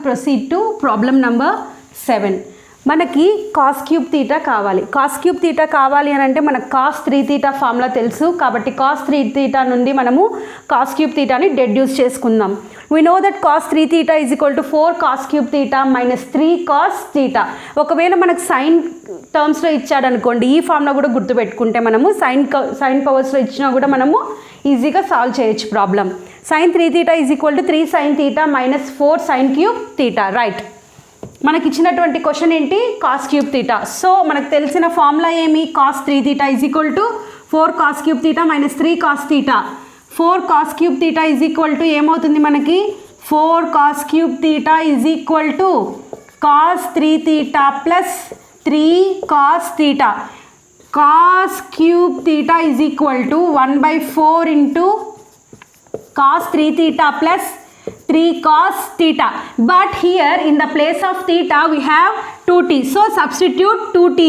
proceed to problem number 7. మనకి cos cube theta కావాలి. cos cube theta కావాలి అని అంటే మనకు cos 3 theta ఫార్ములా తెలుసు. కాబట్టి cos 3 theta నుండి మనము cos cube theta ని డెడ్యూస్ చేసుకుందాం. We know that cos 3 theta is equal to 4 cos cube theta minus 3 cos theta. ఒకవేళ మనకు సైన్ టర్మ్స్లో ఇచ్చాడు అనుకోండి, ఈ ఫార్ములా కూడా గుర్తుపెట్టుకుంటే మనము సైన్ పవర్స్లో ఇచ్చినా కూడా మనము ఈజీగా సాల్వ్ చేయొచ్చు problem. sin 3 theta is equal to 3 sin theta minus 4 sin cube theta. Right, మనకి ఇచ్చినటువంటి క్వశ్చన్ ఏంటి? cos cube theta. సో మనకు తెలిసిన ఫార్ములా ఏమి? cos 3 theta is equal to 4 cos cube theta minus 3 cos theta. 4 cos cube theta is equal to ఏమవుతుంది మనకి? 4 cos cube theta is equal to cos 3 theta plus 3 cos theta. cos cube theta is equal to 1/4 into cos 3 theta plus 3 cos theta. But here in the place of theta we have 2t. So substitute 2t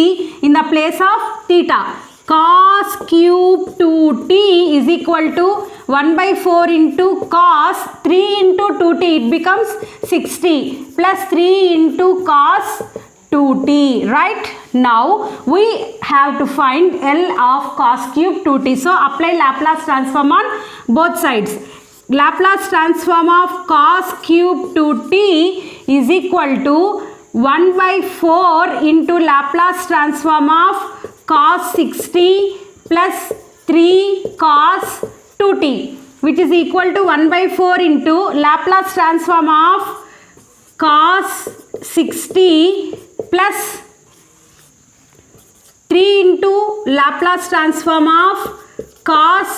in the place of theta. Cos cube 2t is equal to 1/4 into cos 3 into 2t. It becomes 60 plus 3 into cos 2t. Right? Now we have to find L of cos cube 2t. So apply Laplace transform on both sides. Laplace transform of cos cube 2t is equal to 1/4 into Laplace transform of cos 60 plus 3 cos 2t, which is equal to 1/4 into Laplace transform of cos 60 plus 3 into Laplace transform of cos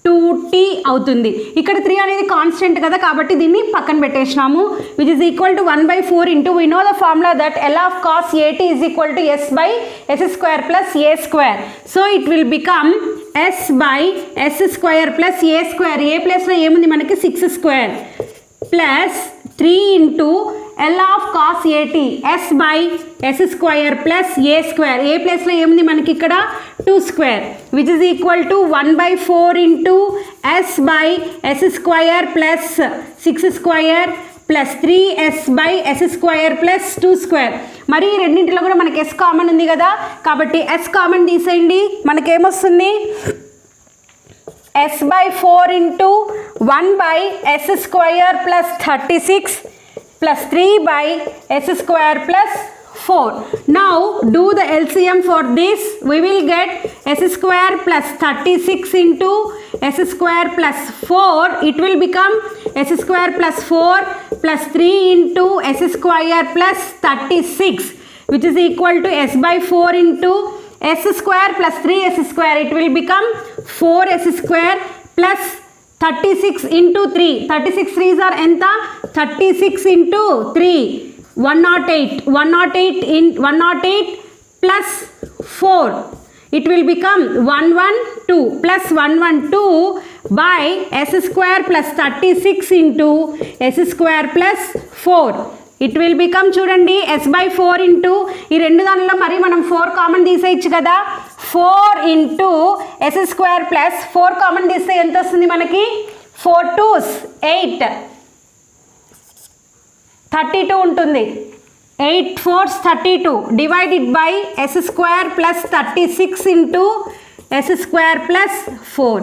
2t అవుతుంది. ఇక్కడ 3 అనేది constant కదా, కాబట్టి దీన్ని పక్కన పెట్టేసినాము. Which is equal to 1/4 into we know the formula that L of cos at is equal to s by s square plus a square. So it will become s by s square plus a square. a ప్లేస్లో ఏముంది మనకి? 6 square plus 3 into L of cos at s by s square plus a square. a ప్లేస్లో ఏముంది మనకి? ఇక్కడ 2 square, which is equal to 1/4 into s by s square plus 6 square plus 3s by s square plus 2 square. మరి ఈ రెండింటిలో కూడా మనకి s common ఉంది కదా, కాబట్టి s కామన్ తీసేయండి. మనకేమొస్తుంది? s/4 into 1/s square plus 36 plus 3/s square plus 4. Now do the LCM for this. We will get s square plus 36 into s square plus 4. It will become s square plus 4 plus 3 into s square plus 36, which is equal to s/4 into s square plus 3s square. It will become 4s square plus 36 into 3. 36 3s are enta? 36 into 3. 108. 108 in 108 plus 4. It will become 112 plus 112 by s square plus 36 into s square plus 4. It will become చూడండి s/4 into ఈ రెండు దానిలో మరి మనం 4 common తీసేయచ్చు కదా. 4 into s square plus 4 common తీస్తే ఎంత వస్తుంది మనకి? 4 2s 8, 32 ఉంటుంది. 8 4s 32 divided by s square plus 36 into s square plus 4.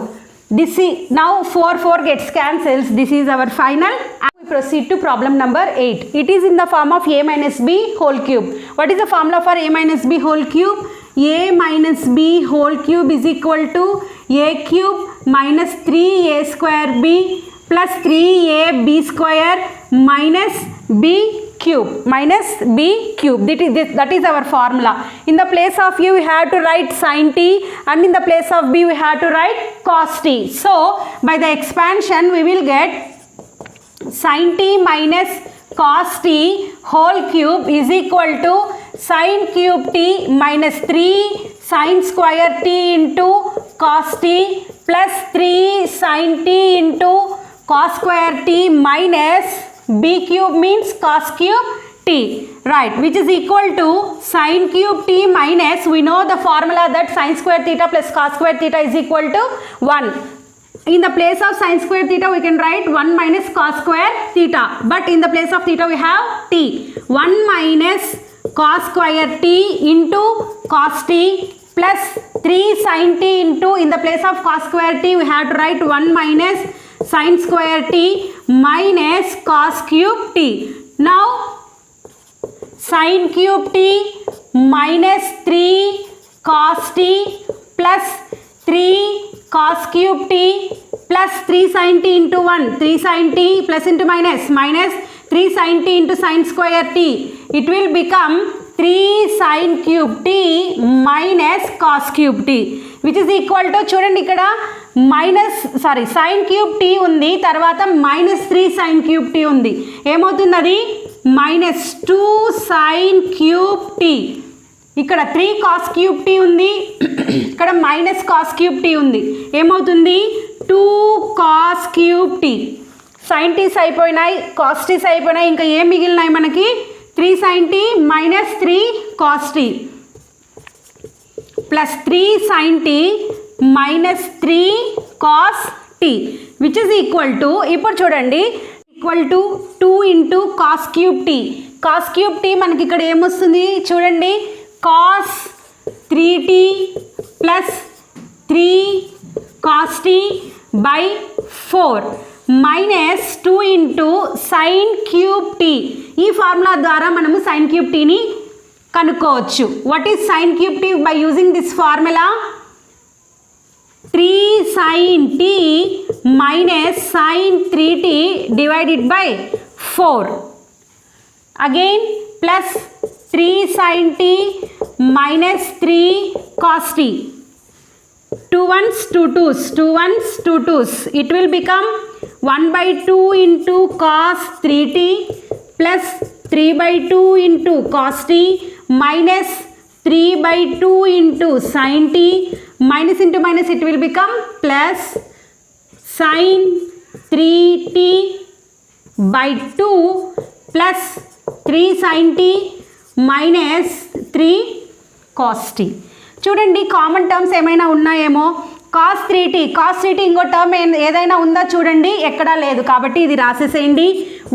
This is now 4 gets cancels. This is our final. We proceed to problem number 8. It is in the form of a minus b whole cube. What is the formula for a minus b whole cube? a minus b whole cube is equal to a cube minus 3a square b plus 3ab square minus b cube. That is our formula. In the place of a we have to write sin t, and in the place of b we have to write cos t. So by the expansion we will get sin t minus cos t whole cube is equal to sin cube t minus 3 sin square t into cos t plus 3 sin t into cos square t minus b cube means cos cube t. Right, which is equal to sin cube t minus, we know the formula that sin square theta plus cos square theta is equal to 1. in the place of sin square theta we can write 1 minus cos square theta, but in the place of theta we have t. 1 minus cos square t into cos t plus 3 sin t into, in the place of cos square t we have to write 1 minus sin square t minus cos cube t. Now sin cube t minus 3 cos t plus 3 cos cube t plus 3 sin t into 1, 3 sin t plus into minus 3 sin t into sin square t. It will become 3 sin cube t minus cos cube t, which is equal to, చూడండి ఇక్కడ sin cube t ఉంది, తర్వాత -3 sin cube t ఉంది, ఏమవుతుంది అది -2 sin cube t. ఇక్కడ 3 cos cube t ఉంది, ఇక్కడ -cos cube t ఉంది, ఏమవుతుంది 2 cos cube t. sin t's అయిపోయినాయి, cos t's అయిపోయినాయి, ఇంకా ఏం మిగిలినాయి మనకి 3 sin t minus 3 cos t plus 3 sin t minus 3 cos t, which is equal to, ఇప్పుడు చూడండి equal to 2 into cos cube t. cos cube t మనకి ఇక్కడ ఏమొస్తుంది చూడండి, cos 3t plus 3 cos t by 4 minus 2 into sin cube t. ఈ formula ద్వారా మనము sin cube t ని కనుక్కోవచ్చు. What is sin cube t by using this formula? 3 sin t minus sin 3t divided by 4. Again plus 3 sin t minus 3 cos t. 2 ones 2 twos, 2 ones 2 twos. It will become 1 by 2 into cos 3t plus 3 by 2 into cos t minus 3 by 2 into sin t, minus into minus it will become plus sin 3t by 2 plus 3 sin t minus 3 cos t. చూడండి common terms ఏమైనా ఉన్నాయేమో, cos 3t, cos 3t ఇంకో term ఏదైనా ఉందా చూడండి, ఎక్కడా లేదు, కాబట్టి ఇది రాసేసేయండి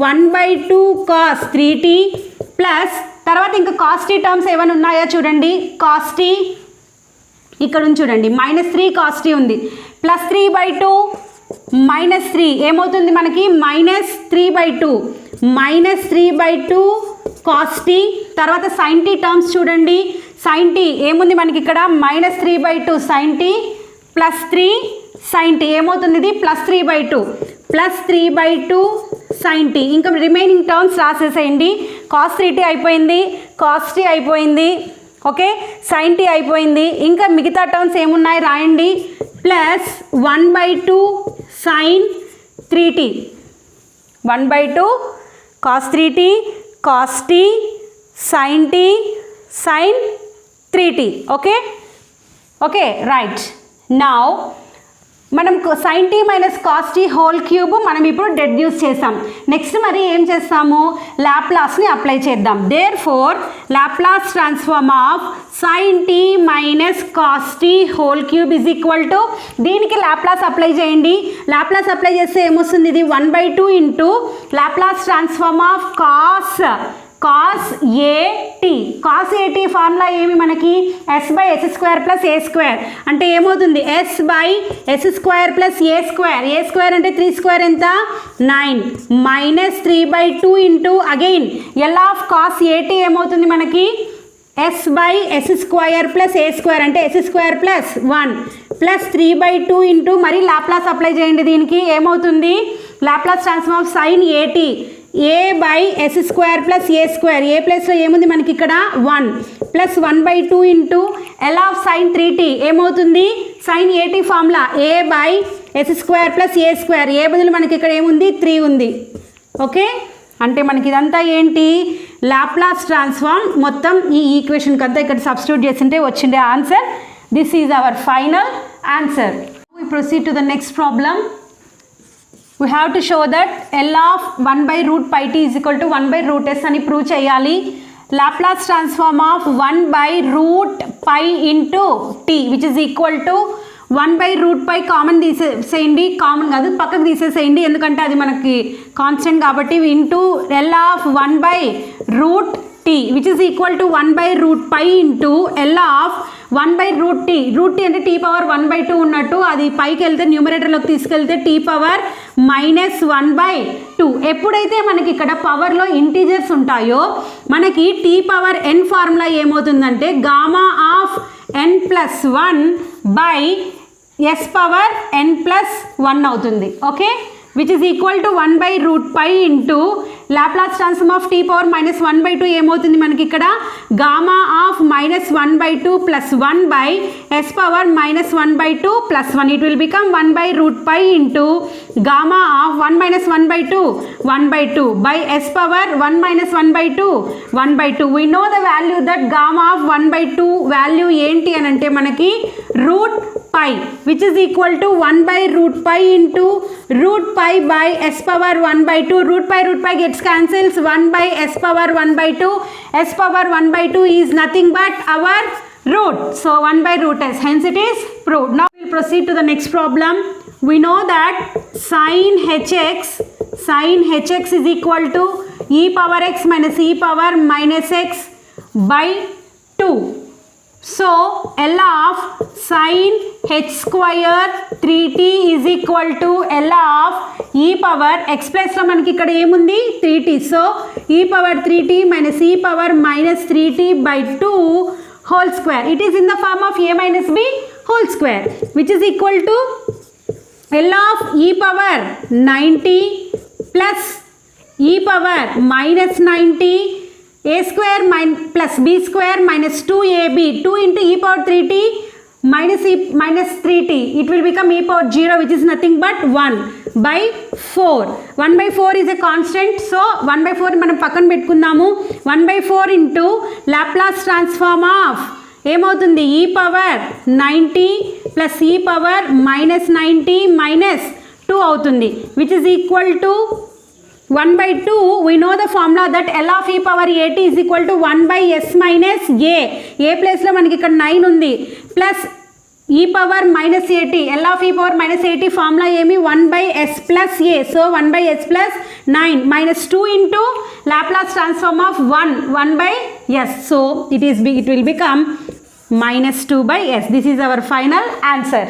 1 by 2 cos 3t ప్లస్ తర్వాత ఇంకా cos t టర్మ్స్ ఏమైనా ఉన్నాయా చూడండి, cos t ఇక్కడ ఉంది చూడండి -3 cos t ఉంది, ప్లస్ 3 by 2 -3 ఏమవుతుంది మనకి -3/2 cos t. తర్వాత sin t టర్మ్స్ చూడండి, sin t ఏముంది మనకి ఇక్కడ -3/2 sin t plus 3 sin t ఏమవుతుంది, ఇది +3/2 sin t. ఇంకా రిమైనింగ్ టర్మ్స్ రాసేసేయండి, cos 3t అయిపోయింది, cos t అయిపోయింది, ఓకే sin t అయిపోయింది, ఇంకా మిగతా టర్మ్స్ ఏమున్నాయి రాయండి, plus 1/2 sin 3t, 1/2 cos 3t cos t sin t sin 3t. Okay right. Now మనం sin t minus cos t whole cube మనం ఇప్పుడు డెడ్యూస్ చేసాం. నెక్స్ట్ మరి ఏం చేస్తాము, లాప్లాస్ని అప్లై చేద్దాం. Therefore Laplace transform of sin t minus cos t whole cube is equal to, దీనికి లాప్లాస్ అప్లై చేయండి. లాప్లాస్ అప్లై చేస్తే ఏమొస్తుంది, ఇది 1/2 into Laplace transform of cos at. cos at formula ఏమి మనకి s/s² ప్లస్ a² అంటే ఏమవుతుంది s/s² plus a² అంటే 3² ఎంత 9 -3/2 into again l of cos at ఏమవుతుంది మనకి s/s² ప్లస్ a² అంటే s² ప్లస్ 1 ప్లస్ 3/2 ఇంటూ మరి లాప్లాస్ అప్లై చేయండి, దీనికి ఏమవుతుంది Laplace transform of sin at a/s² plus a², ఏ ప్లస్లో ఏముంది మనకి ఇక్కడ 1 plus 1/2 into l of sin 3t ఏమవుతుంది sin at formula a/s² plus a², ఏ బదులు మనకి ఇక్కడ ఏముంది 3 ఉంది. ఓకే అంటే మనకి ఇదంతా ఏంటి లాప్లాస్ ట్రాన్స్ఫార్మ్, మొత్తం ఈ ఈక్వేషన్కి అంతా ఇక్కడ సబ్స్టిట్యూట్ చేస్తుంటే వచ్చిండే answer. This is our final answer. We proceed to the next problem. We have to show that L of 1/√pi t is equal to 1/√s అని ప్రూవ్ చేయాలి. Laplace transform of 1/√pi into t which is equal to 1/√π common తీసేసేయండి, common కాదు పక్కకు తీసేసేయండి ఎందుకంటే అది మనకి constant కాబట్టి, into L of 1/√t which is equal to 1/√π into L of 1/√t. Root t అంటే t⁻1/2 ఉన్నట్టు, అది పైకి వెళ్తే న్యూమరేటర్లోకి తీసుకెళ్తే t⁻−1/2. ఎప్పుడైతే మనకి ఇక్కడ పవర్లో ఇంటీజర్స్ ఉంటాయో మనకి t⁻n ఫార్ములా ఏమవుతుందంటే gamma of n+1 by s⁻n+1 అవుతుంది. Okay, which is equal to 1/√π into Laplace transform of t⁻−1/2 ఏమవుతుంది మనకి ఇక్కడ gamma of -1/2 + 1 by s⁻−1/2 + 1. It will become 1/√π into gamma of 1-1/2 1/2 by s⁻1-1/2 1/2. We know the value that gamma of 1/2 value ఏంటి అని అంటే మనకి √π which is equal to 1/√π into √π by s⁻1/2. √π gets cancels, 1 by s⁻1/2. s⁻1/2 is nothing but our root, so 1/√s, hence it is proved. Now we will proceed to the next problem. We know that sin hx is equal to e⁻x minus e⁻−x by 2. So L of sin h² 3t is equal to L of e⁻x plus లో మనకి ఇక్కడ ఏముంది 3t. So e⁻3t minus e⁻−3t by 2 whole square. It is in the form of a minus b whole square which is equal to L of e⁻90 plus e⁻−90 a square plus b square minus 2ab. 2 into e⁻3t minus 3t. It will become e⁻0 which is nothing but 1 by 4. 1/4 is a constant. So 1/4 మనం పక్కన పెట్టుకుందాము. 1/4 into Laplace transform of ఏమవుతుంది e⁻90 plus e⁻−90 minus 2 అవుతుంది which is equal to 1/2. We know the formula that L of e⁻at is equal to 1 by s minus a. a ప్లేస్లో మనకి ఇక్కడ 9 ఉంది plus e⁻−at. L of e⁻−at formula ఏమి 1 by s plus a. So 1 by s plus 9 minus 2 into Laplace transform of 1 by s. So it will become -2 by s. This is our final answer.